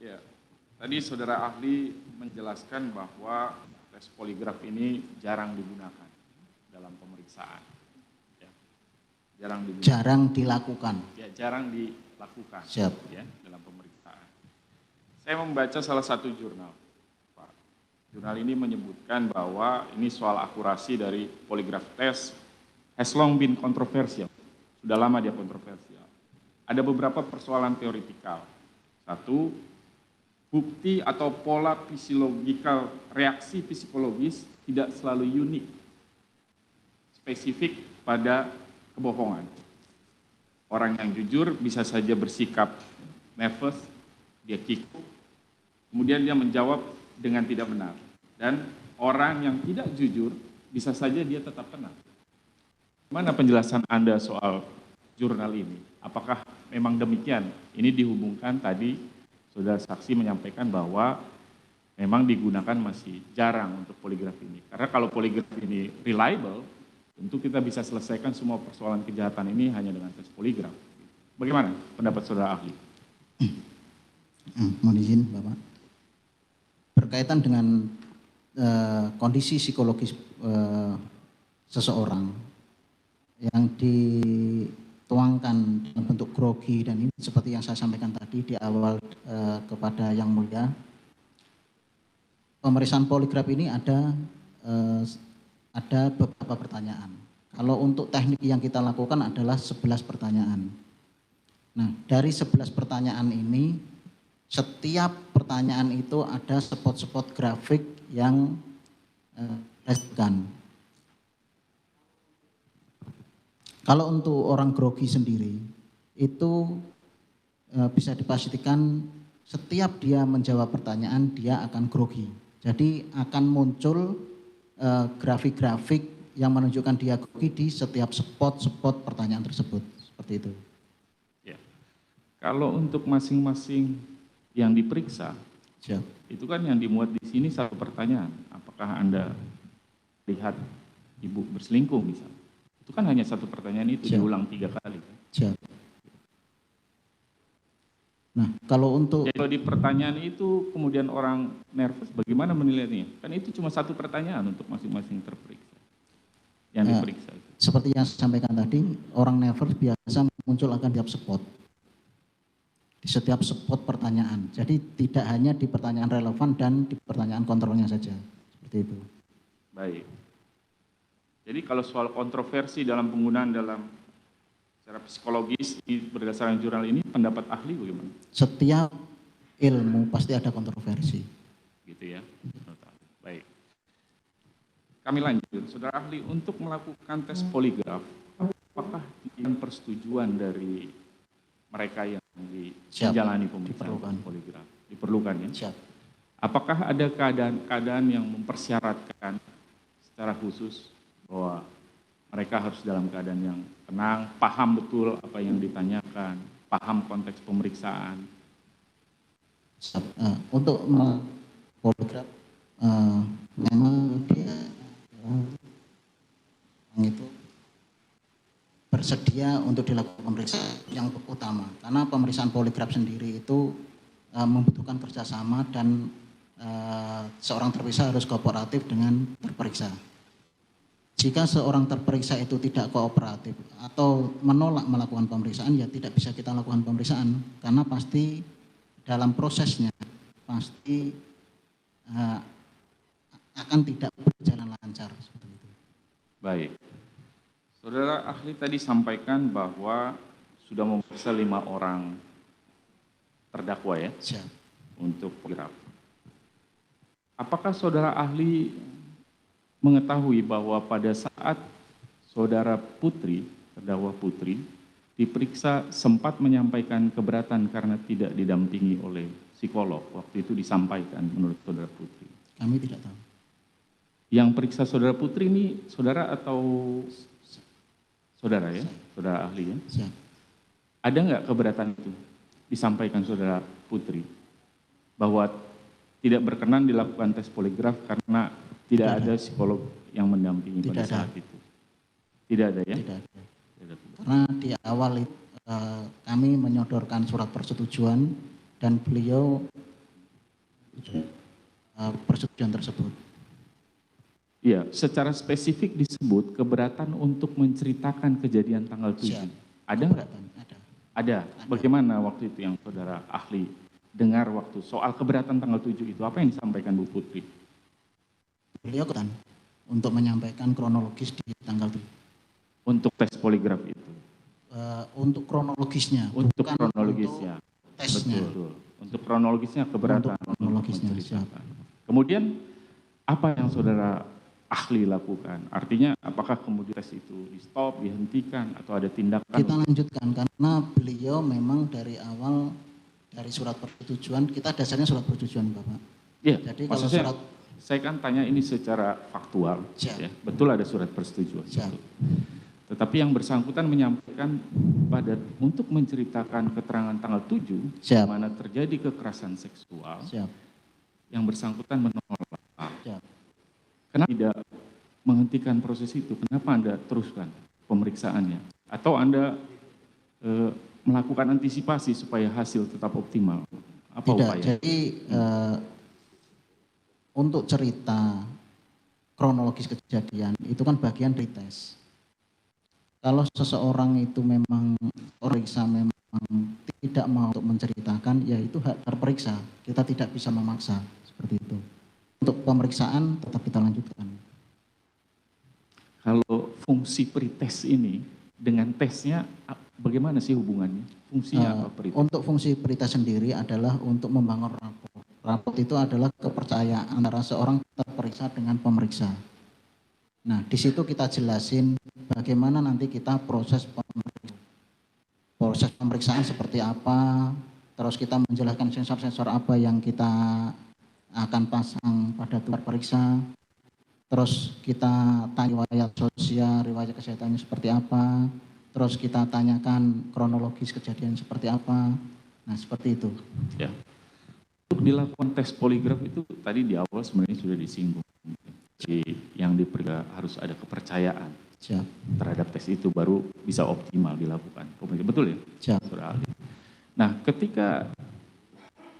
Ya, tadi saudara ahli menjelaskan bahwa tes poligraf ini jarang digunakan dalam pemeriksaan. Ya, jarang dilakukan. Ya, jarang dilakukan. Siap. Ya, dalam pemeriksaan. Saya membaca salah satu jurnal. Pak. Jurnal ini menyebutkan bahwa ini soal akurasi dari poligraf test has long been controversial. Sudah lama dia kontroversial. Ada beberapa persoalan teoritikal. Satu, bukti atau pola fisiologikal reaksi psikologis tidak selalu unik, spesifik pada kebohongan. Orang yang jujur bisa saja bersikap nervous, dia kikuk, kemudian dia menjawab dengan tidak benar. Dan orang yang tidak jujur bisa saja dia tetap tenang. Mana penjelasan Anda soal jurnal ini? Apakah memang demikian? Ini dihubungkan tadi saudara saksi menyampaikan bahwa memang digunakan masih jarang untuk poligraf ini. Karena kalau poligraf ini reliable, tentu kita bisa selesaikan semua persoalan kejahatan ini hanya dengan tes poligraf. Bagaimana pendapat saudara ahli? Mohon izin Bapak. Berkaitan dengan kondisi psikologis seseorang yang dituangkan dalam bentuk grogi dan ini seperti yang saya sampaikan tadi di awal kepada Yang Mulia, pemeriksaan poligraf ini ada beberapa pertanyaan. Kalau untuk teknik yang kita lakukan adalah 11 pertanyaan. Nah, dari 11 pertanyaan ini, setiap pertanyaan itu ada spot-spot grafik yang dijelaskan. Kalau untuk orang grogi sendiri, itu bisa dipastikan setiap dia menjawab pertanyaan, dia akan grogi. Jadi akan muncul grafik-grafik yang menunjukkan dia grogi di setiap spot-spot pertanyaan tersebut. Seperti itu. Ya. Kalau untuk masing-masing yang diperiksa, siap, itu kan yang dimuat di sini satu pertanyaan. Apakah Anda lihat ibu berselingkuh misalnya? Itu kan hanya satu pertanyaan itu, siap, diulang 3 kali. Siap. Nah, kalau untuk... Jadi kalau di pertanyaan itu kemudian orang nervous, bagaimana menilainya? Kan itu cuma satu pertanyaan untuk masing-masing terperiksa. Yang diperiksa. Seperti yang saya sampaikan tadi, orang nervous biasa muncul akan tiap spot. Di setiap spot pertanyaan. Jadi tidak hanya di pertanyaan relevan dan di pertanyaan kontrolnya saja. Seperti itu. Baik. Jadi kalau soal kontroversi dalam penggunaan dalam secara psikologis berdasarkan jurnal ini, pendapat ahli bagaimana? Setiap ilmu pasti ada kontroversi. Gitu ya. Baik. Kami lanjut. Saudara ahli, untuk melakukan tes poligraf, apakah dengan persetujuan dari mereka yang menjalani pemeriksaan poligraf? Diperlukan ya? Siap. Apakah ada keadaan-keadaan yang mempersyaratkan secara khusus bahwa mereka harus dalam keadaan yang tenang, paham betul apa yang ditanyakan, paham konteks pemeriksaan? Untuk poligraf, memang dia itu bersedia untuk dilakukan pemeriksaan yang utama. Karena pemeriksaan poligraf sendiri itu membutuhkan kerjasama dan seorang terperiksa harus kooperatif dengan terperiksa. Jika seorang terperiksa itu tidak kooperatif atau menolak melakukan pemeriksaan, ya tidak bisa kita lakukan pemeriksaan karena pasti dalam prosesnya pasti akan tidak berjalan lancar seperti itu. Baik. Saudara ahli tadi sampaikan bahwa sudah memeriksa 5 orang terdakwa ya? Siap. Untuk poligraf. Apakah saudara ahli mengetahui bahwa pada saat saudara Putri, terdakwa Putri, diperiksa sempat menyampaikan keberatan karena tidak didampingi oleh psikolog. Waktu itu disampaikan menurut saudara Putri. Kami tidak tahu. Yang periksa saudara Putri ini saudara atau saudara ya? Saudara ahli ya? Siap. Ada nggak keberatan itu disampaikan saudara Putri bahwa tidak berkenan dilakukan tes poligraf karena tidak ada psikolog yang mendampingi pada saat itu? Tidak ada ya? Tidak ada. Karena di awal kami menyodorkan surat persetujuan dan beliau persetujuan tersebut. Iya, secara spesifik disebut keberatan untuk menceritakan kejadian tanggal 7. Siap. Ada nggak? Keberatan, ada. Ada. Bagaimana waktu itu yang saudara ahli dengar waktu soal keberatan tanggal 7 itu? Apa yang disampaikan Bu Putri? Beliau kan untuk menyampaikan kronologis di tanggal 7. Untuk tes poligraf itu? Untuk kronologisnya. Untuk bukan kronologisnya. Untuk tesnya. Betul. Untuk kronologisnya keberatan. Untuk kronologisnya, menceritakan. Kemudian apa yang saudara ahli lakukan? Artinya apakah kemudian tes itu di stop, dihentikan, atau ada tindakan? Kita lanjutkan karena beliau memang dari awal dari surat persetujuan, kita dasarnya surat persetujuan Bapak. Iya, Jadi kalau maksudnya surat, saya kan tanya ini secara faktual. Siap. Ya, betul ada surat persetujuan. Siap. Betul. Tetapi yang bersangkutan menyampaikan untuk menceritakan keterangan tanggal 7, di mana terjadi kekerasan seksual, Siap. yang bersangkutan menolak. Siap. Kenapa tidak menghentikan proses itu? Kenapa Anda teruskan pemeriksaannya? Atau Anda melakukan antisipasi supaya hasil tetap optimal? Apa Tidak, upaya? jadi untuk cerita kronologis kejadian itu kan bagian dari tes. Kalau seseorang itu memang periksa memang tidak mau untuk menceritakan, ya itu hak terperiksa. Kita tidak bisa memaksa seperti itu. Untuk pemeriksaan tetap kita lanjutkan. Kalau fungsi pretest ini dengan tesnya bagaimana sih hubungannya? Fungsinya apa pretest? Untuk fungsi pretest sendiri adalah untuk membangun rapor. Rapor itu adalah kepercayaan antara seorang terperiksa dengan pemeriksa. Nah, di situ kita jelasin bagaimana nanti kita proses pemeriksaan seperti apa, terus kita menjelaskan sensor-sensor apa yang kita akan pasang pada tubuh periksa, terus kita tanya riwayat sosial, riwayat kesehatannya seperti apa, terus kita tanyakan kronologis kejadian seperti apa. Nah, seperti itu. Ya. Untuk dilakukan tes poligraf itu tadi di awal sebenarnya sudah disinggung. Yang diperlukan harus ada kepercayaan. Siap. Terhadap tes itu baru bisa optimal dilakukan. Betul ya? Siap. Saudara ahli. Nah, ketika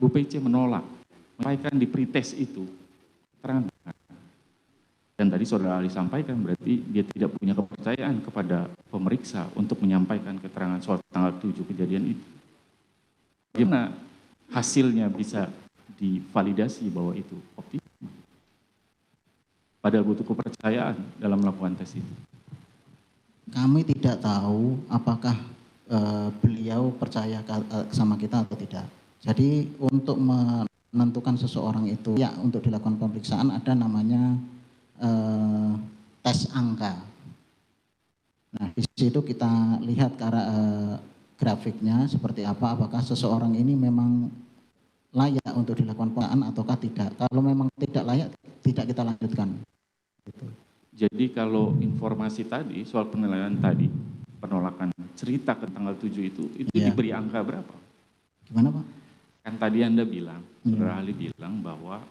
Bu PC menolak menyampaikan di pretest itu keterangan, dan tadi saudara ahli sampaikan berarti dia tidak punya kepercayaan kepada pemeriksa untuk menyampaikan keterangan soal tanggal 7 kejadian itu. Bagaimana hasilnya bisa divalidasi bahwa itu optimal? Padahal butuh kepercayaan dalam melakukan tes itu. Kami tidak tahu apakah beliau percaya sama kita atau tidak. Jadi untuk menentukan seseorang itu ya untuk dilakukan pemeriksaan ada namanya tes angka. Nah, di situ kita lihat grafiknya seperti apa, apakah seseorang ini memang layak untuk dilakukan pemeriksaan ataukah tidak. Kalau memang tidak layak, tidak kita lanjutkan. Jadi kalau informasi tadi soal penilaian tadi, penolakan cerita ke tanggal 7 itu diberi angka berapa? Gimana Pak? Kan tadi Anda bilang, saudara ahli bilang bahwa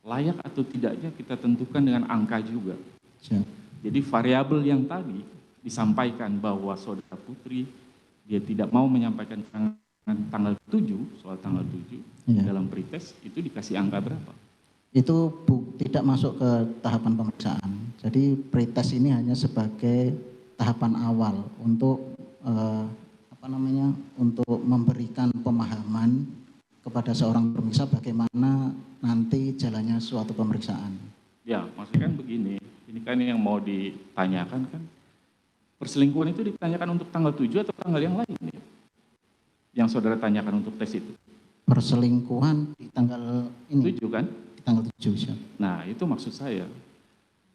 layak atau tidaknya kita tentukan dengan angka juga. Siap. Jadi variabel yang tadi disampaikan bahwa saudara Putri dia tidak mau menyampaikan tanggal 7, soal tanggal 7 dalam pretest itu dikasih angka berapa? Itu tidak masuk ke tahapan pemeriksaan. Jadi pretest ini hanya sebagai tahapan awal untuk untuk memberikan pemahaman kepada seorang pemeriksa bagaimana nanti jalannya suatu pemeriksaan. Ya, maksudnya kan begini, ini kan yang mau ditanyakan kan, perselingkuhan itu ditanyakan untuk tanggal 7 atau tanggal yang lain ya? Yang saudara tanyakan untuk tes itu? Perselingkuhan di tanggal ini. 7 kan? Tanggal 7. Nah, itu maksud saya.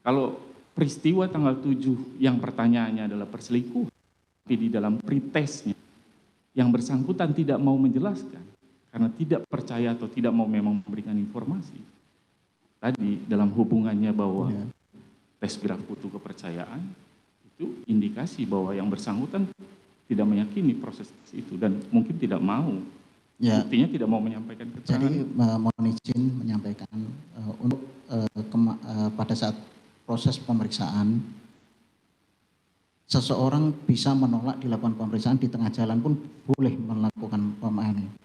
Kalau peristiwa tanggal 7 yang pertanyaannya adalah perselingkuhan, tapi di dalam pretestnya yang bersangkutan tidak mau menjelaskan karena tidak percaya atau tidak mau memang memberikan informasi. Tadi dalam hubungannya bahwa tes graf butuh kepercayaan, itu indikasi bahwa yang bersangkutan tidak meyakini proses itu dan mungkin tidak mau. Ya. Buktinya tidak mau menyampaikan keterangan. Jadi mohon izin menyampaikan untuk pada saat proses pemeriksaan, seseorang bisa menolak dilakukan pemeriksaan di tengah jalan pun boleh melakukan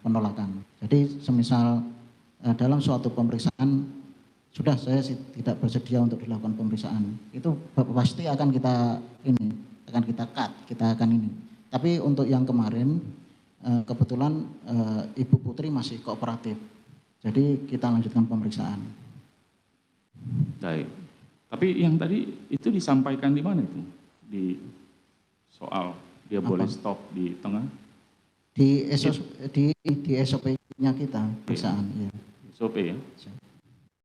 penolakan. Jadi semisal dalam suatu pemeriksaan sudah saya tidak bersedia untuk dilakukan pemeriksaan, itu pasti akan kita cut, kita akan ini. Tapi untuk yang kemarin kebetulan Ibu Putri masih kooperatif, jadi kita lanjutkan pemeriksaan. Baik. Tapi yang tadi itu disampaikan di mana itu? Di soal dia boleh stop di tengah? Di SOP-nya kita pemeriksaan. Ya. SOP ya?